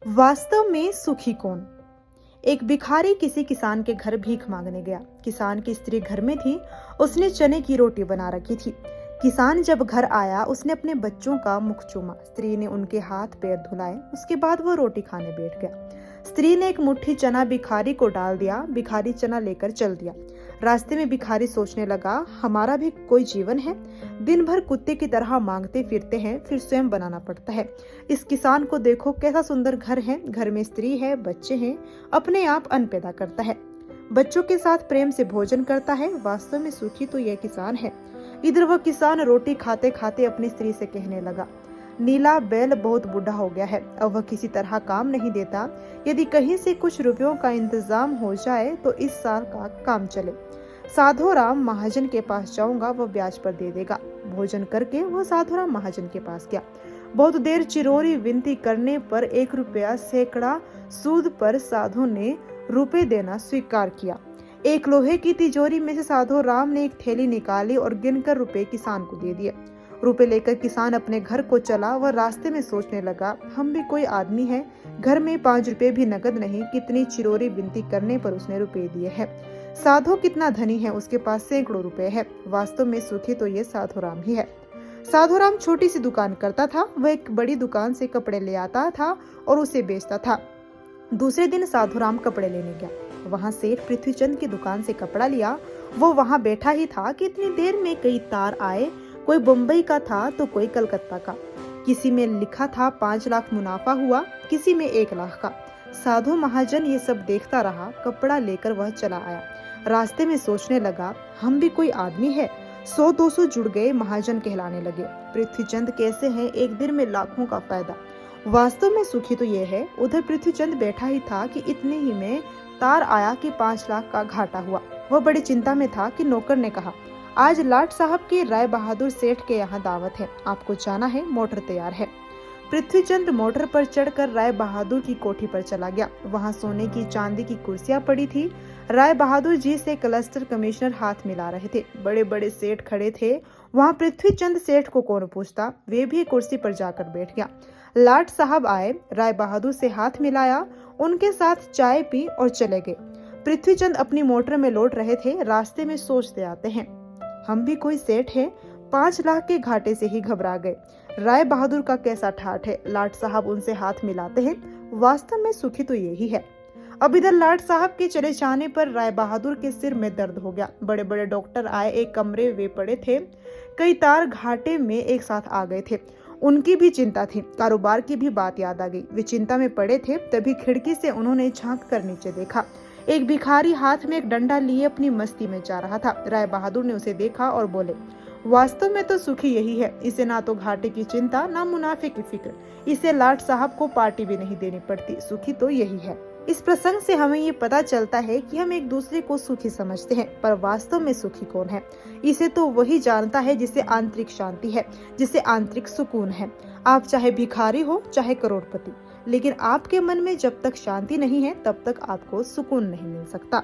वास्तव में सुखी कौन? एक भिखारी किसी किसान के घर भीख मांगने गया। किसान की स्त्री घर में थी। उसने चने की रोटी बना रखी थी। किसान जब घर आया, उसने अपने बच्चों का मुख चूमा। स्त्री ने उनके हाथ पैर धुलाए। उसके बाद वो रोटी खाने बैठ गया। स्त्री ने एक मुट्ठी चना भिखारी को डाल दिया। भिखारी चना लेकर चल दिया। रास्ते में भिखारी सोचने लगा, हमारा भी कोई जीवन है। दिन भर कुत्ते की तरह मांगते फिरते हैं, फिर स्वयं बनाना पड़ता है। इस किसान को देखो, कैसा सुंदर घर है। घर में स्त्री है, बच्चे हैं, अपने आप अन्न पैदा करता है, बच्चों के साथ प्रेम से भोजन करता है। वास्तव में सुखी तो यह किसान है। इधर वह किसान रोटी खाते खाते अपनी स्त्री से कहने लगा, नीला बैल बहुत बूढ़ा हो गया है, अब वह किसी तरह काम नहीं देता। यदि कहीं से कुछ रुपयों का इंतजाम हो जाए तो इस साल का काम चले। साधुराम महाजन के पास जाऊंगा, वह ब्याज पर दे देगा। भोजन करके वह साधुराम महाजन के पास गया। बहुत देर चिरोरी विनती करने पर 1 रुपया सैकड़ा सूद पर साधु ने रुपए देना स्वीकार किया। एक लोहे की तिजोरी में से साधु राम ने एक थैली निकाली और गिनकर रुपए किसान को दे दिए। रुपए लेकर किसान अपने घर को चला। वह रास्ते में सोचने लगा, हम भी कोई आदमी है, घर में 5 रुपए भी नकद नहीं, कितनी चिरोरी विनती करने पर उसने रुपए दिए हैं। साधु कितना धनी है, उसके पास सैकड़ों रुपए है। वास्तव में सुखी तो ये साधुराम ही है। साधुराम छोटी सी दुकान करता था। वह एक बड़ी दुकान से कपड़े ले आता था और उसे बेचता था। दूसरे दिन साधुराम कपड़े लेने गया। वहां सेठ पृथ्वीचंद की दुकान से कपड़ा लिया। वो वहां बैठा ही था कि इतनी देर में कई तार आए। कोई बम्बई का था तो कोई कलकत्ता का। किसी में लिखा था 5 लाख मुनाफा हुआ, किसी में 1 लाख का। साधु महाजन ये सब देखता रहा। कपड़ा लेकर वह चला आया। रास्ते में सोचने लगा, हम भी कोई आदमी है। 100-200 जुड़ गए, महाजन कहलाने लगे। पृथ्वीचंद कैसे हैं, एक दिन में लाखों का फायदा। वास्तव में सुखी तो ये है। उधर पृथ्वीचंद बैठा ही था कि इतने ही में तार आया कि 5 लाख का घाटा हुआ। वह बड़ी चिंता में था कि नौकर ने कहा, आज लाट साहब की राय बहादुर सेठ के यहाँ दावत है, आपको जाना है, मोटर तैयार है। पृथ्वीचंद मोटर पर चढ़कर राय बहादुर की कोठी पर चला गया। वहाँ सोने की चांदी की कुर्सियां पड़ी थी। राय बहादुर जी से क्लस्टर कमिश्नर हाथ मिला रहे थे। बड़े बड़े सेठ खड़े थे। वहाँ पृथ्वीचंद सेठ को कौन पूछता, वे भी कुर्सी पर जाकर बैठ गया। लाट साहब आए, राय बहादुर से हाथ मिलाया, उनके साथ चाय पी और चले गए। पृथ्वीचंद अपनी मोटर में लौट रहे थे। रास्ते में सोचते आते हैं, हम भी कोई सेठ है। 5 लाख के घाटे से ही घबरा गए। राय बहादुर का कैसा ठाठ है। लाट साहब उनसे हाथ मिलाते हैं। वास्तव में सुखी तो यही है। अब इधर लाट साहब के चले जाने पर राय बहादुर के सिर में दर्द हो गया। बड़े बड़े डॉक्टर आए, एक कमरे वे पड़े थे। कई तार घाटे में एक साथ आ गए थे। उनकी भी चिंता थी। कारोबार की भी बात याद आ गई। वे चिंता में पड़े थे। तभी खिड़की से उन्होंने झांक कर नीचे देखा। एक भिखारी हाथ में एक डंडा लिए अपनी मस्ती में जा रहा था। राय बहादुर ने उसे देखा और बोले, वास्तव में तो सुखी यही है। इसे ना तो घाटे की चिंता, ना मुनाफे की फिक्र। इसे लाट साहब को पार्टी भी नहीं देनी पड़ती। सुखी तो यही है। इस प्रसंग से हमें ये पता चलता है कि हम एक दूसरे को सुखी समझते हैं, पर वास्तव में सुखी कौन है, इसे तो वही जानता है जिसे आंतरिक शांति है, जिसे आंतरिक सुकून है। आप चाहे भिखारी हो, चाहे करोड़पति, लेकिन आपके मन में जब तक शांति नहीं है, तब तक आपको सुकून नहीं मिल सकता।